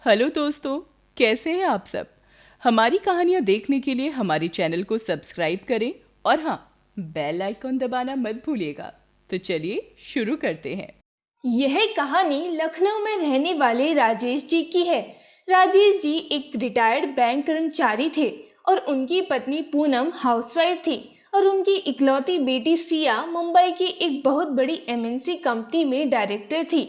Hello दोस्तों, कैसे हैं आप सब। हमारी कहानियाँ देखने के लिए हमारे चैनल को सब्सक्राइब करें और हाँ, बेल आइकॉन दबाना मत भूलिएगा। तो चलिए शुरू करते हैं। यह कहानी लखनऊ में रहने वाले राजेश जी की है। राजेश जी एक रिटायर्ड बैंक कर्मचारी थे और उनकी पत्नी पूनम हाउसवाइफ थी और उनकी इकलौती बेटी सिया मुंबई की एक बहुत बड़ी एमएनसी कंपनी में डायरेक्टर थी।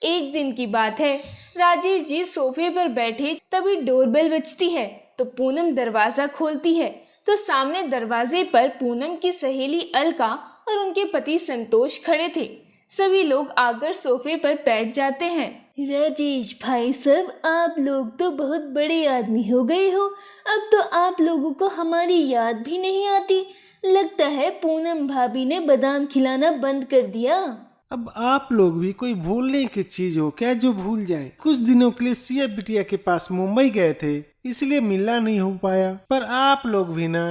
एक दिन की बात है, राजेश जी सोफे पर बैठे तभी डोरबेल बजती है तो पूनम दरवाजा खोलती है तो सामने दरवाजे पर पूनम की सहेली अलका और उनके पति संतोष खड़े थे। सभी लोग आकर सोफे पर बैठ जाते हैं। राजेश भाई साहब, आप लोग तो बहुत बड़े आदमी हो गए हो। अब तो आप लोगों को हमारी याद भी नहीं आती। लगता है पूनम भाभी ने बादाम खिलाना बंद कर दिया। अब आप लोग भी कोई भूलने की चीज हो क्या जो भूल जाए। कुछ दिनों के लिए सिया बिटिया के पास मुंबई गए थे, इसलिए मिलना नहीं हो पाया। पर आप लोग भी ना,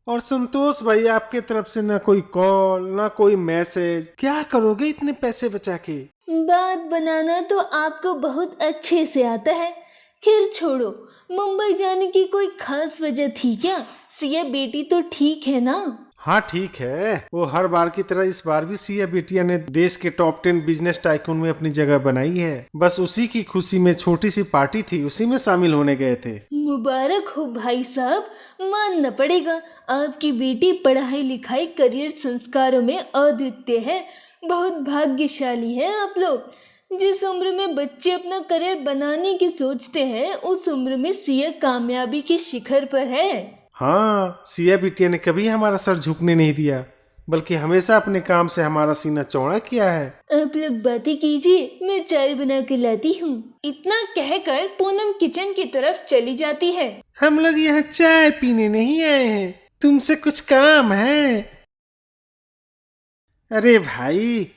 और संतोष भाई आपके तरफ से ना कोई कॉल ना कोई मैसेज। क्या करोगे इतने पैसे बचा के। बात बनाना तो आपको बहुत अच्छे से आता है। खैर छोड़ो, मुंबई जाने की कोई खास वजह थी क्या? सिया बेटी तो ठीक है ना? हाँ ठीक है, वो हर बार की तरह इस बार भी सिया बिटिया ने देश के टॉप 10 बिजनेस टाइकून में अपनी जगह बनाई है। बस उसी की खुशी में छोटी सी पार्टी थी, उसी में शामिल होने गए थे। मुबारक हो भाई साहब, मानना पड़ेगा। आपकी बेटी पढ़ाई लिखाई करियर संस्कारों में अद्वितीय है। बहुत भाग्यशाली है आप लोग। जिस उम्र में बच्चे अपना करियर बनाने की सोचते हैं, उस उम्र में सिया कामयाबी के शिखर पर है। हाँ, सिया बिटिया ने कभी हमारा सर झुकने नहीं दिया, बल्कि हमेशा अपने काम से हमारा सीना चौड़ा किया है। आप लोग बातें कीजिए, मैं चाय बना के लाती हूँ। इतना कहकर पूनम किचन की तरफ चली जाती है। हम लोग यहाँ चाय पीने नहीं आए हैं, तुमसे कुछ काम है। अरे भाई,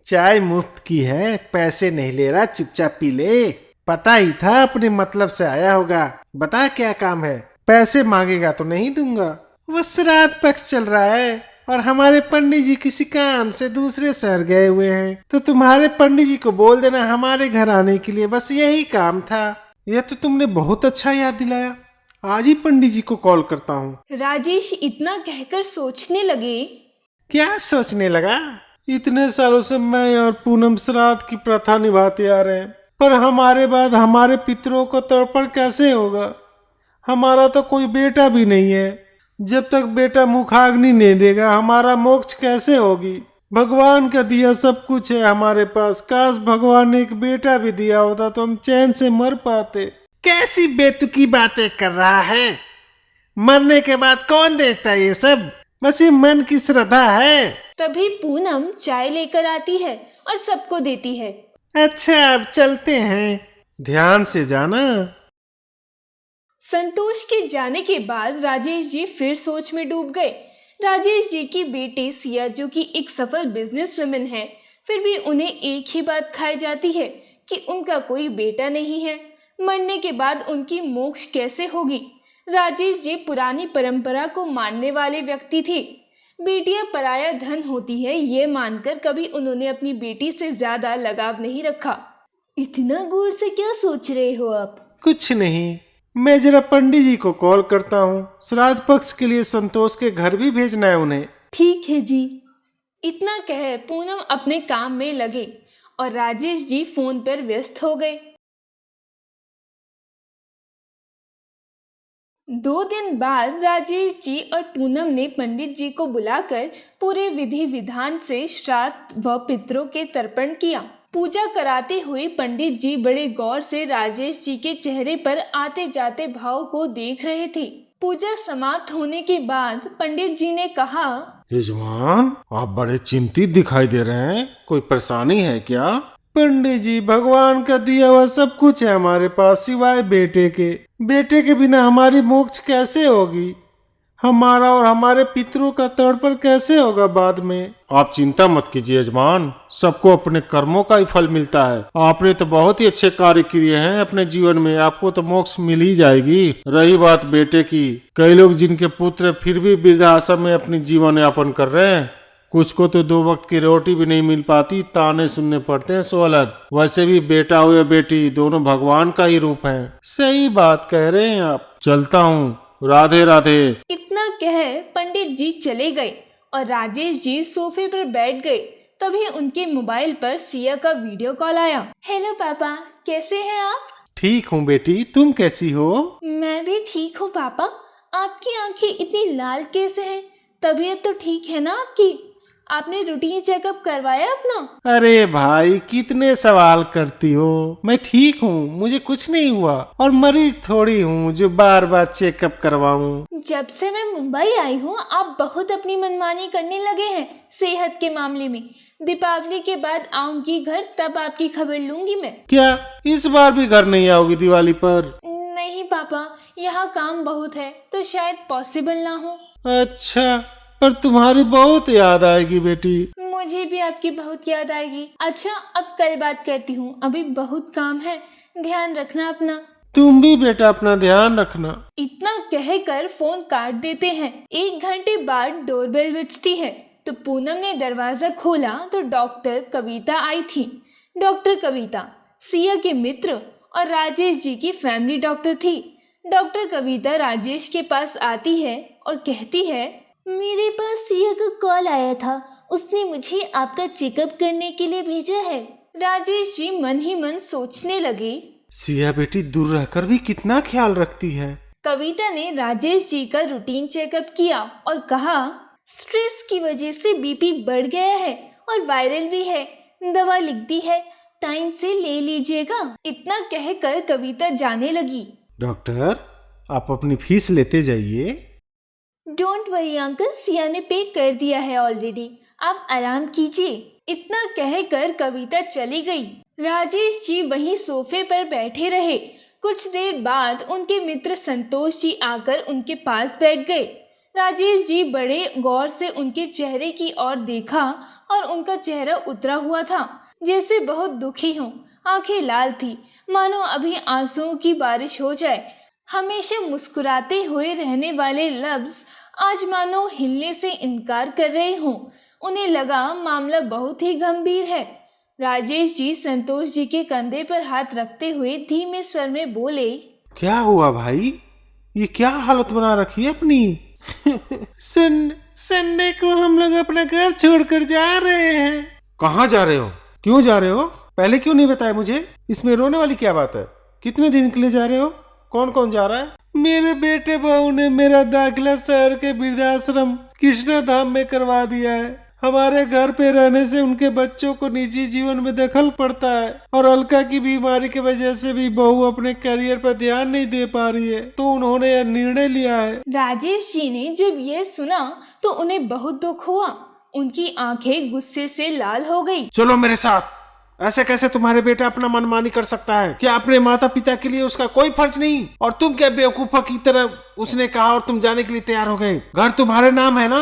चाय मुफ्त की है, पैसे नहीं ले रहा, चुपचाप पी ले। पता ही था अपने मतलब से आया होगा। बता क्या काम है। पैसे मांगेगा तो नहीं दूंगा। वो श्राद्ध पक्ष चल रहा है और हमारे पंडित जी किसी काम से दूसरे शहर गए हुए हैं, तो तुम्हारे पंडित जी को बोल देना हमारे घर आने के लिए। बस यही काम था। यह तो तुमने बहुत अच्छा याद दिलाया। आज ही पंडित जी को कॉल करता हूँ। राजेश इतना कहकर सोचने लगे। क्या सोचने लगा? इतने सालों से मैं और पूनम श्राद्ध की प्रथा निभाते आ रहे हैं, पर हमारे बाद हमारे पितरों को तर्पण कैसे होगा। हमारा तो कोई बेटा भी नहीं है। जब तक बेटा मुखाग्नि नहीं देगा, हमारा मोक्ष कैसे होगी। भगवान का दिया सब कुछ है हमारे पास। काश भगवान ने एक बेटा भी दिया होता तो हम चैन से मर पाते। कैसी बेतुकी बातें कर रहा है। मरने के बाद कौन देखता है ये सब। बस ये मन की श्रद्धा है। तभी पूनम चाय लेकर आती है और सबको देती है। अच्छा, अब चलते हैं। ध्यान से जाना। संतोष के जाने के बाद राजेश जी फिर सोच में डूब गए। राजेश जी की बेटी सिया, जो कि एक सफल बिजनेस वुमेन है, फिर भी उन्हें एक ही बात खाई जाती है कि उनका कोई बेटा नहीं है। मरने के बाद उनकी मोक्ष कैसे होगी। राजेश जी पुरानी परंपरा को मानने वाले व्यक्ति थे। बेटियां पराया धन होती है, ये मानकर कभी उन्होंने अपनी बेटी से ज्यादा लगाव नहीं रखा। इतना गौर से क्या सोच रहे हो आप? कुछ नहीं, मैं जरा पंडित जी को कॉल करता हूँ। श्राद्ध पक्ष के लिए संतोष के घर भी भेजना है उन्हें। ठीक है जी। इतना कह पूनम अपने काम में लगे और राजेश जी फोन पर व्यस्त हो गए। 2 दिन बाद राजेश जी और पूनम ने पंडित जी को बुलाकर पूरे विधि विधान से श्राद्ध व पितरों के तर्पण किया। पूजा कराते हुए पंडित जी बड़े गौर से राजेश जी के चेहरे पर आते जाते भाव को देख रहे थे। पूजा समाप्त होने के बाद पंडित जी ने कहा, यजमान, आप बड़े चिंतित दिखाई दे रहे हैं। कोई परेशानी है क्या? पंडित जी, भगवान का दिया हुआ सब कुछ है हमारे पास सिवाय बेटे के। बेटे के बिना हमारी मोक्ष कैसे होगी। हमारा और हमारे पितरों का तर्पण कैसे होगा बाद में। आप चिंता मत कीजिए यजमान, सबको अपने कर्मों का ही फल मिलता है। आपने तो बहुत ही अच्छे कार्य किए हैं अपने जीवन में, आपको तो मोक्ष मिल ही जाएगी। रही बात बेटे की, कई लोग जिनके पुत्र फिर भी वृद्धाश्रम में अपनी जीवन यापन कर रहे हैं, कुछ को तो 2 वक्त की रोटी भी नहीं मिल पाती, ताने सुनने पड़ते हैं सो अलग। वैसे भी बेटा हो या बेटी दोनों भगवान का ही रूप है। सही बात कह रहे हैं आप। चलता हूँ, राधे राधे। इतना कह पंडित जी चले गए और राजेश जी सोफे पर बैठ गए। तभी उनके मोबाइल पर सिया का वीडियो कॉल आया। हेलो पापा, कैसे हैं आप? ठीक हूँ बेटी, तुम कैसी हो? मैं भी ठीक हूँ पापा। आपकी आंखें इतनी लाल कैसे हैं? तबीयत तो ठीक है ना आपकी? आपने रूटीन चेकअप करवाया अपना? अरे भाई कितने सवाल करती हो। मैं ठीक हूँ, मुझे कुछ नहीं हुआ और मरीज थोड़ी हूँ जो बार बार चेकअप करवाऊँ। जब से मैं मुंबई आई हूँ आप बहुत अपनी मनमानी करने लगे हैं सेहत के मामले में। दीपावली के बाद आऊंगी घर, तब आपकी खबर लूंगी मैं। क्या इस बार भी घर नहीं आओगी दिवाली पर? नहीं पापा, यहाँ काम बहुत है तो शायद पॉसिबल ना हो। अच्छा, पर तुम्हारी बहुत याद आएगी बेटी। मुझे भी आपकी बहुत याद आएगी। अच्छा, अब कल बात करती हूँ, अभी बहुत काम है। ध्यान रखना अपना। तुम भी बेटा अपना ध्यान रखना। इतना कहकर फोन काट देते हैं। 1 घंटे बाद डोरबेल बजती है तो पूनम ने दरवाजा खोला तो डॉक्टर कविता आई थी। डॉक्टर कविता सिया के मित्र और राजेश जी की फैमिली डॉक्टर थी। डॉक्टर कविता राजेश के पास आती है और कहती है, मेरे पास सिया का कॉल आया था, उसने मुझे आपका चेकअप करने के लिए भेजा है। राजेश जी मन ही मन सोचने लगे, सिया बेटी दूर रहकर भी कितना ख्याल रखती है। कविता ने राजेश जी का रूटीन चेकअप किया और कहा, स्ट्रेस की वजह से बीपी बढ़ गया है और वायरल भी है। दवा लिख दी है, टाइम से ले लीजिएगा। इतना कहकर कविता जाने लगी। डॉक्टर, आप अपनी फीस लेते जाइए। डोंट वरी अंकल, सिया ने पे कर दिया है ऑलरेडी, आप आराम कीजिए। इतना कहकर कविता चली गई। राजेश जी वहीं सोफे पर बैठे रहे। कुछ देर बाद उनके मित्र संतोष जी आकर उनके पास बैठ गए। राजेश जी बड़े गौर से उनके चेहरे की ओर देखा और उनका चेहरा उतरा हुआ था, जैसे बहुत दुखी हों। आंखें लाल थी, मानो अभी आंसुओं की बारिश हो जाए। हमेशा मुस्कुराते हुए रहने वाले लफ्ज आज मानो हिलने से इनकार कर रहे हों। उन्हें लगा मामला बहुत ही गंभीर है। राजेश जी संतोष जी के कंधे पर हाथ रखते हुए धीमे स्वर में बोले, क्या हुआ भाई, ये क्या हालत बना रखी है अपनी? संडे को हम लोग अपना घर छोड़कर जा रहे हैं। कहाँ जा रहे हो? क्यों जा रहे हो? पहले क्यों नहीं बताया मुझे? इसमें रोने वाली क्या बात है? कितने दिन के लिए जा रहे हो? कौन कौन जा रहा है? मेरे बेटे बहू ने मेरा दाखिला शहर के वृद्धाश्रम कृष्णा धाम में करवा दिया है। हमारे घर पे रहने से उनके बच्चों को निजी जीवन में दखल पड़ता है और अलका की बीमारी की वजह से भी बहू अपने करियर पर ध्यान नहीं दे पा रही है, तो उन्होंने यह निर्णय लिया है। राजेश जी ने जब यह सुना तो उन्हें बहुत दुख हुआ। उनकी आंखें गुस्से से लाल हो गई। चलो मेरे साथ। ऐसे कैसे तुम्हारे बेटा अपना मनमानी कर सकता है? क्या अपने माता पिता के लिए उसका कोई फर्ज नहीं? और तुम क्या बेवकूफा की तरह उसने कहा और तुम जाने के लिए तैयार हो गए? घर तुम्हारे नाम है ना,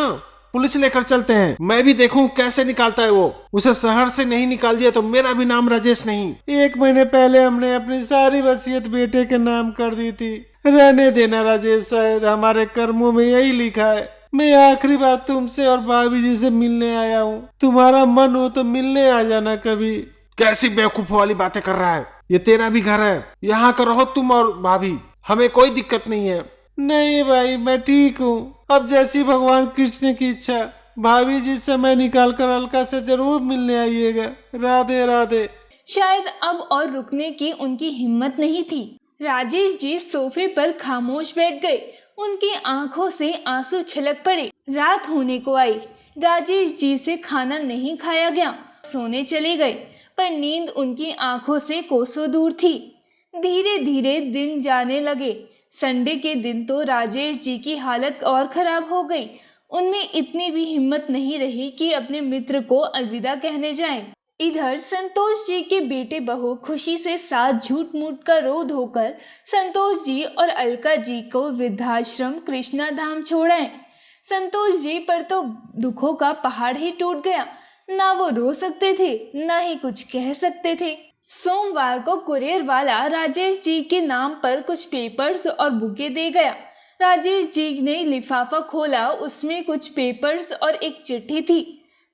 पुलिस लेकर चलते हैं, मैं भी देखूं कैसे निकालता है वो। उसे शहर से नहीं निकाल दिया तो मेरा भी नाम राजेश नहीं। 1 महीने पहले हमने अपनी सारी वसीयत बेटे के नाम कर दी थी। रहने देना राजेश, शायद हमारे कर्मों में यही लिखा है। मैं आखिरी बार तुमसे और भाभी जी से मिलने आया हूँ, तुम्हारा मन हो तो मिलने आ जाना कभी। कैसी बेवकूफ वाली बातें कर रहा है? ये तेरा भी घर है, यहाँ का रहो तुम और भाभी, हमें कोई दिक्कत नहीं है। नहीं भाई, मैं ठीक हूँ। अब जैसी भगवान कृष्ण की इच्छा। भाभी जी समय निकाल कर अलका से जरूर मिलने आइएगा। राधे राधे। शायद अब और रुकने की उनकी हिम्मत नहीं थी। राजेश जी सोफे पर खामोश बैठ गए। उनकी आंखों से आंसू छलक पड़े। रात होने को आई। राजेश जी से खाना नहीं खाया गया। सोने चले गए, पर नींद उनकी आंखों से कोसों दूर थी। धीरे धीरे दिन जाने लगे। संडे के दिन तो राजेश जी की हालत और खराब हो गई। उनमें इतनी भी हिम्मत नहीं रही कि अपने मित्र को अलविदा कहने जाएं। इधर संतोष जी के बेटे बहू खुशी से साथ झूठ मूठ का रो धोकर संतोष जी और अलका जी को वृद्धाश्रम कृष्णा धाम छोड़ाएं। संतोष जी पर तो दुखों का पहाड़ ही टूट गया। ना वो रो सकते थे, ना ही कुछ कह सकते थे। सोमवार को कुरियर वाला राजेश जी के नाम पर कुछ पेपर्स और बुके दे गया। राजेश जी ने लिफाफा खोला, उसमें कुछ पेपर्स और एक चिट्ठी थी।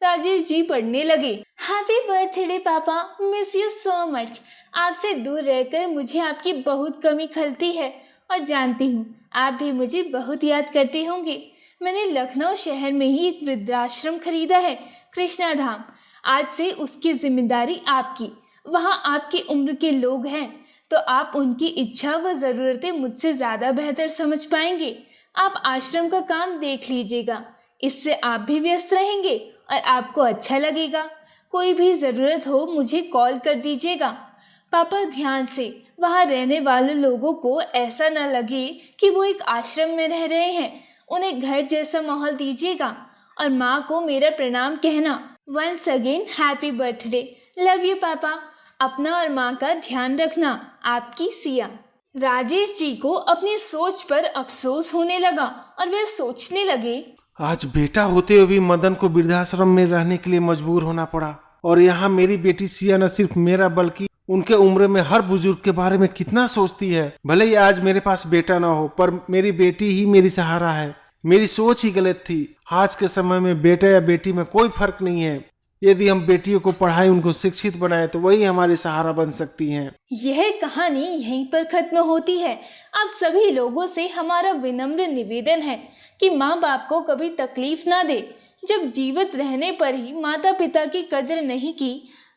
राजेश जी पढ़ने लगे। हैप्पी बर्थडे पापा, मिस यू सो मच। आपसे दूर रहकर मुझे आपकी बहुत कमी खलती है और जानती हूँ आप भी मुझे बहुत याद करते होंगे। मैंने लखनऊ शहर में ही एक वृद्धाश्रम खरीदा है, कृष्णा धाम। आज से उसकी जिम्मेदारी आपकी। वहाँ आपकी उम्र के लोग हैं तो आप उनकी इच्छा व ज़रूरतें मुझसे ज़्यादा बेहतर समझ पाएंगे। आप आश्रम का काम देख लीजिएगा, इससे आप भी व्यस्त रहेंगे और आपको अच्छा लगेगा। कोई भी ज़रूरत हो मुझे कॉल कर दीजिएगा। पापा ध्यान से, वहाँ रहने वाले लोगों को ऐसा न लगे कि वो एक आश्रम में रह रहे हैं। उन्हें घर जैसा माहौल दीजिएगा और माँ को मेरा प्रणाम कहना। Once again happy birthday. Love you पापा। अपना और माँ का ध्यान रखना। आपकी सिया। राजेश जी को अपनी सोच पर अफसोस होने लगा और वे सोचने लगे, आज बेटा होते हुए भी मदन को वृद्धाश्रम में रहने के लिए मजबूर होना पड़ा। और यहाँ मेरी बेटी सिया न सिर्फ मेरा बल्कि उनके उम्र में हर बुजुर्ग के बारे में कितना सोचती है। भले ही आज मेरे पास बेटा ना हो, पर मेरी बेटी ही मेरी सहारा है। मेरी सोच ही गलत थी। आज के समय में बेटा या बेटी में कोई फर्क नहीं है। यदि हम बेटियों को पढ़ाएं, उनको शिक्षित बनाएं, तो वही हमारी सहारा बन सकती हैं। यह कहानी यहीं पर खत्म होती है। आप सभी लोगों से हमारा विनम्र निवेदन है कि माँ बाप को कभी तकलीफ ना दे। जब जीवित रहने पर ही माता पिता की कदर नहीं की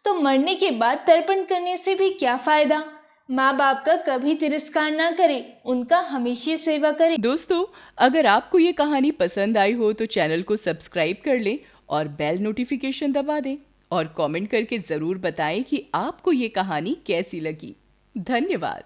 तो मरने के बाद तर्पण करने से भी क्या फायदा। माँ बाप का कभी तिरस्कार ना करें, उनका हमेशा सेवा करें। दोस्तों, अगर आपको ये कहानी पसंद आई हो तो चैनल को सब्सक्राइब कर लें और बेल नोटिफिकेशन दबा दें और कमेंट करके ज़रूर बताएं कि आपको ये कहानी कैसी लगी। धन्यवाद।